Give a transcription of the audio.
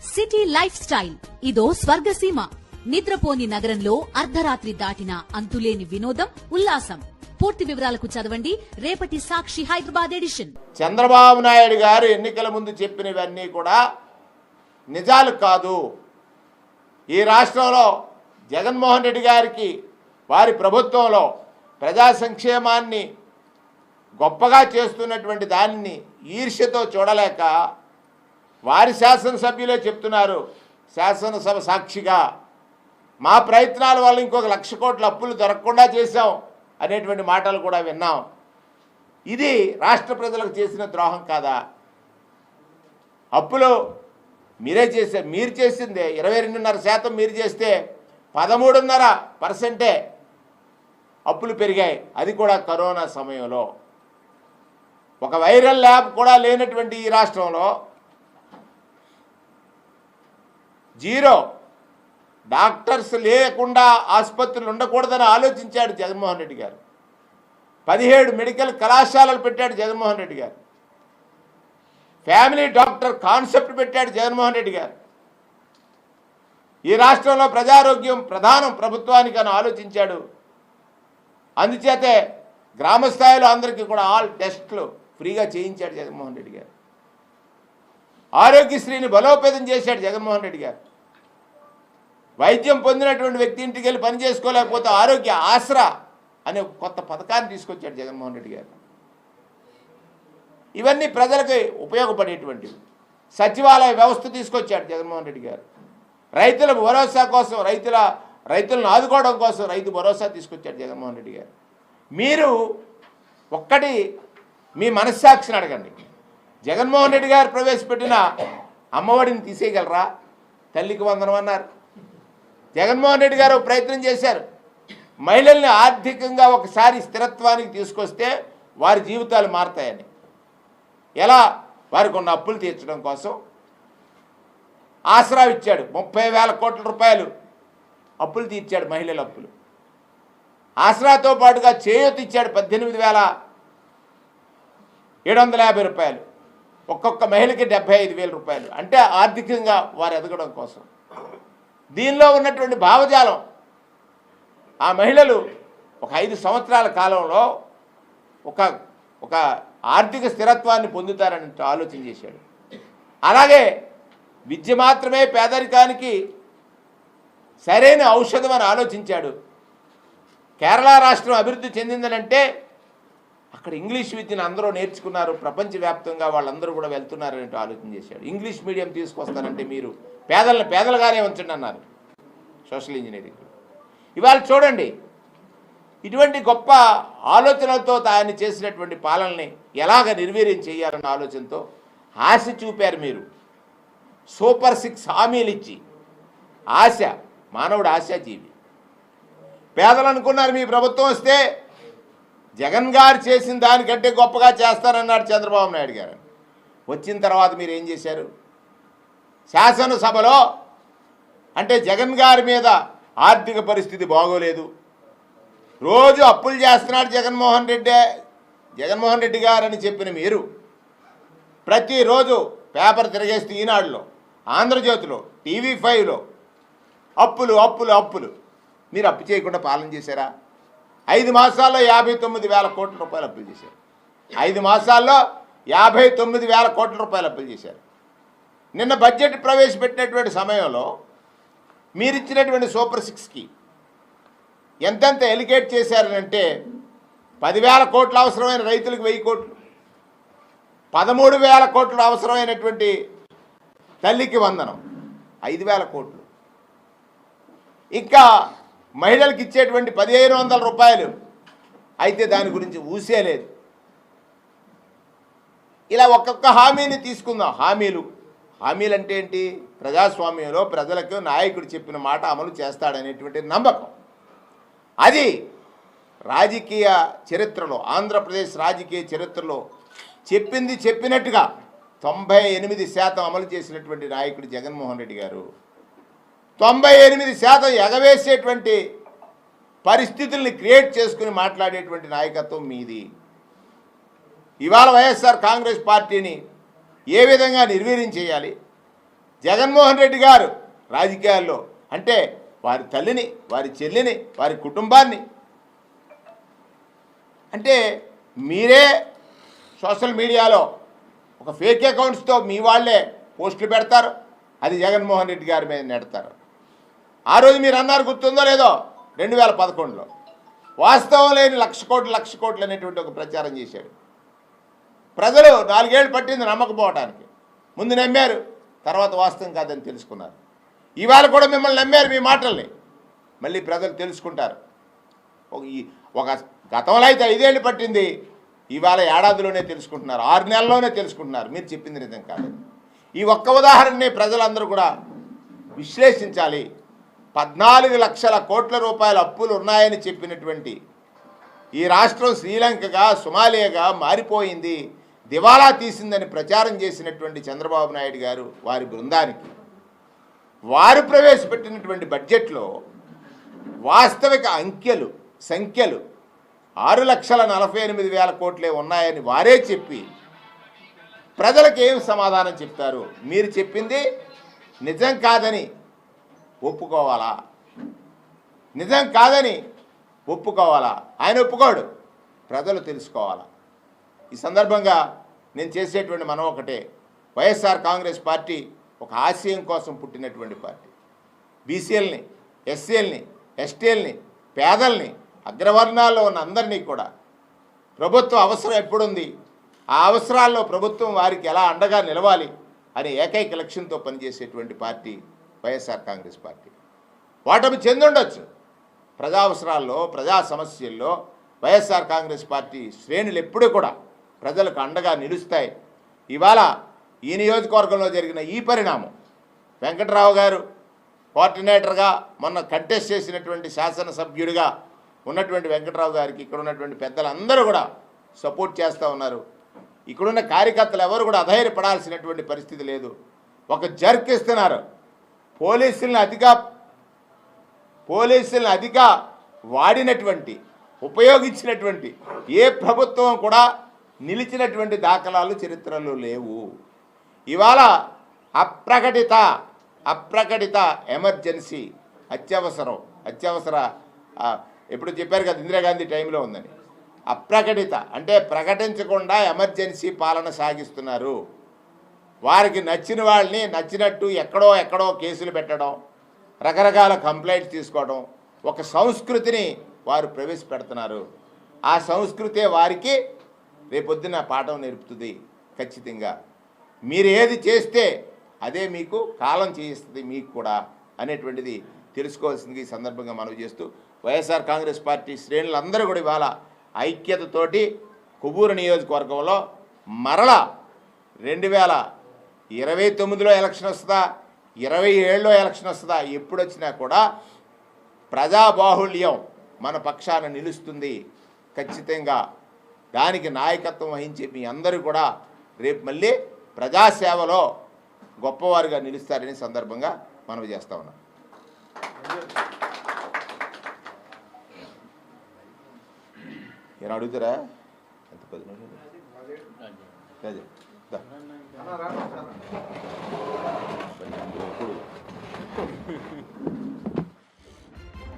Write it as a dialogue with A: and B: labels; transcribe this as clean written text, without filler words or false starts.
A: City life style ఇదో స్వర్గసీమ. నిద్రపోని నగరంలో అర్ధరాత్రి దాటిన అంతులేని వినోదం, ఉల్లాసం. పూర్తి వివరాలకు చదవండి రేపటి సాక్షి హైదరాబాద్ ఎడిషన్.
B: చంద్రబాబు నాయుడు గారు ఎన్నికల ముందు చెప్పినవన్నీ కూడా నిజాలు కాదు. ఈ రాష్ట్రంలో జగన్మోహన్ రెడ్డి గారికి వారి ప్రభుత్వంలో ప్రజా సంక్షేమాన్ని గొప్పగా చేస్తున్నటువంటి దానిని ఈర్ష్యతో చూడలేక వారి శాసనసభ్యులే చెప్తున్నారు, శాసనసభ సాక్షిగా మా ప్రయత్నాల వల్ల ఇంకొక 1,00,000 కోట్ల అప్పులు దొరకకుండా చేశాం అనేటువంటి మాటలు కూడా విన్నాం. ఇది రాష్ట్ర ప్రజలకు చేసిన ద్రోహం కాదా? అప్పులు మీరే చేశారు. మీరు చేసిందే 22.5% మీరు చేస్తే 13.5% అప్పులు పెరిగాయి. అది కూడా కరోనా సమయంలో. ఒక వైరల్ ల్యాబ్ కూడా లేనటువంటి ఈ రాష్ట్రంలో జీరో డాక్టర్స్ లేకుండా ఆసుపత్రులు ఉండకూడదని ఆలోచించాడు జగన్మోహన్ రెడ్డి గారు. 17 మెడికల్ కళాశాలలు పెట్టాడు జగన్మోహన్ రెడ్డి గారు. ఫ్యామిలీ డాక్టర్ కాన్సెప్ట్ పెట్టాడు జగన్మోహన్ రెడ్డి గారు. ఈ రాష్ట్రంలో ప్రజారోగ్యం ప్రధానం ప్రభుత్వానికి అని ఆలోచించాడు. అందుచేతే గ్రామ స్థాయిలో అందరికీ కూడా ఆల్ టెస్టులు ఫ్రీగా చేయించాడు జగన్మోహన్ రెడ్డి గారు. ఆరోగ్యశ్రీని బలోపేతం చేశాడు జగన్మోహన్ రెడ్డి గారు. వైద్యం పొందినటువంటి వ్యక్తి ఇంటికి వెళ్ళి పని చేసుకోలేకపోతే ఆరోగ్య ఆసరా అనే కొత్త పథకాన్ని తీసుకొచ్చాడు జగన్మోహన్ రెడ్డి గారు. ఇవన్నీ ప్రజలకు ఉపయోగపడేటువంటివి. సచివాలయ వ్యవస్థ తీసుకొచ్చాడు జగన్మోహన్ రెడ్డి గారు. రైతుల భరోసా కోసం, రైతులను ఆదుకోవడం కోసం రైతు భరోసా తీసుకొచ్చాడు జగన్మోహన్ రెడ్డి గారు. మీరు ఒక్కటి మీ మనస్సాక్షిని అడగండి, జగన్మోహన్ రెడ్డి గారు ప్రవేశపెట్టిన అమ్మఒడిని తీసేయగలరా? తల్లికి వందనం అన్నారు. జగన్మోహన్ రెడ్డి గారు ప్రయత్నం చేశారు, మహిళల్ని ఆర్థికంగా ఒకసారి స్థిరత్వానికి తీసుకొస్తే వారి జీవితాలు మారతాయని. ఎలా? వారికి ఉన్న అప్పులు తీర్చడం కోసం ఆసరా ఇచ్చాడు. 30,000 కోట్ల రూపాయలు అప్పులు తీర్చాడు, మహిళల అప్పులు. ఆసరాతో పాటుగా చేయూత ఇచ్చాడు 18,750 రూపాయలు. ఒక్కొక్క మహిళకి 75,000 రూపాయలు. అంటే ఆర్థికంగా వారు ఎదగడం కోసం. దీనిలో ఉన్నటువంటి భావజాలం, ఆ మహిళలు ఒక 5 సంవత్సరాల కాలంలో ఒక ఆర్థిక స్థిరత్వాన్ని పొందుతారని ఆలోచన చేశాడు. అలాగే విద్య మాత్రమే పేదరికానికి సరైన ఔషధం అని ఆలోచించాడు. కేరళ రాష్ట్రం అభివృద్ధి చెందిందనంటే అక్కడ ఇంగ్లీష్ విద్యను అందరూ నేర్చుకున్నారు, ప్రపంచవ్యాప్తంగా వాళ్ళందరూ కూడా వెళ్తున్నారని ఆలోచన చేశాడు. ఇంగ్లీష్ మీడియం తీసుకొస్తానంటే మీరు పేదలను పేదలుగానే ఉంచండి అన్నారు సోషల్ ఇంజనీరింగ్. ఇవాళ చూడండి, ఇటువంటి గొప్ప ఆలోచనలతో ఆయన చేసినటువంటి పాలనని ఎలాగ నిర్వీర్యం చేయాలన్న ఆలోచనతో ఆశ చూపారు మీరు. సూపర్ 6 హామీలు ఇచ్చి, ఆశ, మానవుడు ఆశాజీవి. పేదలు అనుకున్నారు మీ ప్రభుత్వం వస్తే జగన్ గారు చేసిన దానికంటే గొప్పగా చేస్తారన్నాడు చంద్రబాబు నాయుడు గారు. వచ్చిన తర్వాత మీరు ఏం చేశారు? శాసనసభలో అంటే జగన్ గారి మీద ఆర్థిక పరిస్థితి బాగోలేదు, రోజు అప్పులు చేస్తున్నాడు జగన్మోహన్ రెడ్డి గారు అని చెప్పిన మీరు ప్రతిరోజు పేపర్ తిరగేస్తే ఈనాడులో, ఆంధ్రజ్యోతిలో, TV5లో అప్పులు అప్పులు అప్పులు. మీరు అప్పు చేయకుండా పాలన చేశారా? 5 మాసాల్లో 59,000 కోట్ల రూపాయలు అప్పులు చేశారు. 5 మాసాల్లో 59,000 కోట్ల రూపాయలు అప్పులు చేశారు. నిన్న బడ్జెట్ ప్రవేశపెట్టినటువంటి సమయంలో మీరిచ్చినటువంటి సూపర్ 6కి ఎంతెంత ఎలికేట్ చేశారనంటే 10,000 కోట్లు అవసరమైన రైతులకు 1,000 కోట్లు, 13,000 కోట్లు అవసరమైనటువంటి తల్లికి వందనం 5,000 కోట్లు, ఇంకా మహిళలకు ఇచ్చేటువంటి 1,500 రూపాయలు అయితే దాని గురించి ఊసేలేదు. ఇలా ఒక్కొక్క హామీని తీసుకుందాం. హామీలు అంటే ఏంటి? ప్రజాస్వామ్యంలో ప్రజలకు నాయకుడు చెప్పిన మాట అమలు చేస్తాడనేటువంటి నమ్మకం. అది రాజకీయ చరిత్రలో, ఆంధ్రప్రదేశ్ రాజకీయ చరిత్రలో చెప్పింది చెప్పినట్టుగా 98% అమలు చేసినటువంటి నాయకుడు జగన్మోహన్ రెడ్డి గారు. 98% ఎగవేసేటువంటి పరిస్థితుల్ని క్రియేట్ చేసుకుని మాట్లాడేటువంటి నాయకత్వం మీది. ఇవాళ వైఎస్ఆర్ కాంగ్రెస్ పార్టీని ఏ విధంగా నిర్వీర్యం చేయాలి, జగన్మోహన్ రెడ్డి గారు రాజకీయాల్లో అంటే వారి తల్లిని, వారి చెల్లిని, వారి కుటుంబాన్ని అంటే మీరే సోషల్ మీడియాలో ఒక ఫేక్ అకౌంట్స్తో మీ వాళ్ళే పోస్టులు పెడతారు, అది జగన్మోహన్ రెడ్డి గారి మీద నెడతారు. ఆ రోజు మీరు అన్నారు గుర్తుందో లేదో 2011లో వాస్తవం లేని లక్ష కోట్లు అనేటువంటి ఒక ప్రచారం చేశాడు. ప్రజలు 4 ఏళ్ళు పట్టింది నమ్మకపోవటానికి. ముందు నమ్మారు, తర్వాత వాస్తవం కాదని తెలుసుకున్నారు. ఇవాళ కూడా మిమ్మల్ని నమ్మారు, మీ మాటల్ని మళ్ళీ ప్రజలు తెలుసుకుంటారు. ఒక గతంలో అయితే 5 ఏళ్ళు పట్టింది, ఇవాళ ఏడాదిలోనే తెలుసుకుంటున్నారు, 6 నెలల్లోనే తెలుసుకుంటున్నారు మీరు చెప్పింది నిజం కాదు. ఈ ఒక్క ఉదాహరణని ప్రజలందరూ కూడా విశ్లేషించాలి. 14 లక్షల కోట్ల రూపాయల అప్పులు ఉన్నాయని చెప్పినటువంటి ఈ రాష్ట్రం శ్రీలంకగా, సొమాలియాగా మారిపోయింది, దివాలా తీసిందని ప్రచారం చేసినటువంటి చంద్రబాబు నాయుడు గారు వారి బృందానికి వారు ప్రవేశపెట్టినటువంటి బడ్జెట్లో వాస్తవిక సంఖ్యలు 6,48,000 కోట్లే ఉన్నాయని వారే చెప్పి ప్రజలకు ఏం సమాధానం చెప్తారు? మీరు చెప్పింది నిజం కాదని ఒప్పుకోవాలా? నిజం కాదని ఒప్పుకోవాలా? ఆయన ఒప్పుకోడు, ప్రజలు తెలుసుకోవాలా. ఈ సందర్భంగా నేను చేసేటువంటి మనం ఒకటే, వైఎస్ఆర్ కాంగ్రెస్ పార్టీ ఒక ఆశయం కోసం పుట్టినటువంటి పార్టీ. బీసీఎల్ని, ఎస్సీఎల్ని, ఎస్టీఎల్ని, పేదల్ని, అగ్రవర్ణాల్లో ఉన్న అందరినీ కూడా ప్రభుత్వ అవసరం ఎప్పుడుంది, ఆ అవసరాల్లో ప్రభుత్వం వారికి ఎలా అండగా నిలవాలి అనే ఏకైక లక్ష్యంతో పనిచేసేటువంటి పార్టీ వైఎస్ఆర్ కాంగ్రెస్ పార్టీ. ఓటమి చెందుండొచ్చు, ప్రజా అవసరాల్లో, ప్రజా సమస్యల్లో వైఎస్ఆర్ కాంగ్రెస్ పార్టీ శ్రేణులు ఎప్పుడూ కూడా ప్రజలకు అండగా నిలుస్తాయి. ఇవాళ ఈ నియోజకవర్గంలో జరిగిన ఈ పరిణామం, వెంకట్రావు గారు కోఆర్డినేటర్గా మొన్న కంటెస్ట్ చేసినటువంటి శాసనసభ్యుడిగా ఉన్నటువంటి వెంకట్రావు గారికి ఇక్కడ ఉన్నటువంటి పెద్దలందరూ కూడా సపోర్ట్ చేస్తూ ఉన్నారు. ఇక్కడున్న కార్యకర్తలు ఎవరు కూడా అధైర్యపడాల్సినటువంటి పరిస్థితి లేదు. ఒక జర్క్ ఇస్తున్నారు. పోలీసులను అతిగా వాడినటువంటి, ఉపయోగించినటువంటి ఏ ప్రభుత్వం కూడా నిలిచినటువంటి దాఖలాలు చరిత్రలో లేవు. ఇవాళ అప్రకటిత ఎమర్జెన్సీ, అత్యవసర ఎప్పుడు చెప్పారు కదా ఇందిరాగాంధీ టైంలో ఉందని. అప్రకటిత అంటే ప్రకటించకుండా ఎమర్జెన్సీ పాలన సాగిస్తున్నారు. వారికి నచ్చిన వాళ్ళని నచ్చినట్టు ఎక్కడో కేసులు పెట్టడం, రకరకాల కంప్లైంట్స్ తీసుకోవడం, ఒక సంస్కృతిని వారు ప్రవేశపెడుతున్నారు. ఆ సంస్కృతే వారికి రేపొద్దున పాఠం నేర్పుతుంది. ఖచ్చితంగా మీరు ఏది చేస్తే అదే మీకు కాలం చేయిస్తుంది మీకు కూడా అనేటువంటిది తెలుసుకోవాల్సింది ఈ సందర్భంగా మనవి చేస్తూ, వైఎస్ఆర్ కాంగ్రెస్ పార్టీ శ్రేణులందరూ కూడా ఇవాళ ఐక్యతతోటి కొవ్వూరు నియోజకవర్గంలో మరలా 2029లో ఎలక్షన్ వస్తుందా, 27లో ఎలక్షన్ వస్తుందా, ఎప్పుడు వచ్చినా కూడా ప్రజాబాహుళ్యం మన పక్షాన నిలుస్తుంది. ఖచ్చితంగా దానికి నాయకత్వం వహించే మీ అందరూ కూడా రేపు మళ్ళీ ప్రజాసేవలో గొప్పవారుగా నిలుస్తారని సందర్భంగా మనవి చేస్తా ఉన్నాం. నేను అడుగుతారా ఎంత 10 నిమిషాలు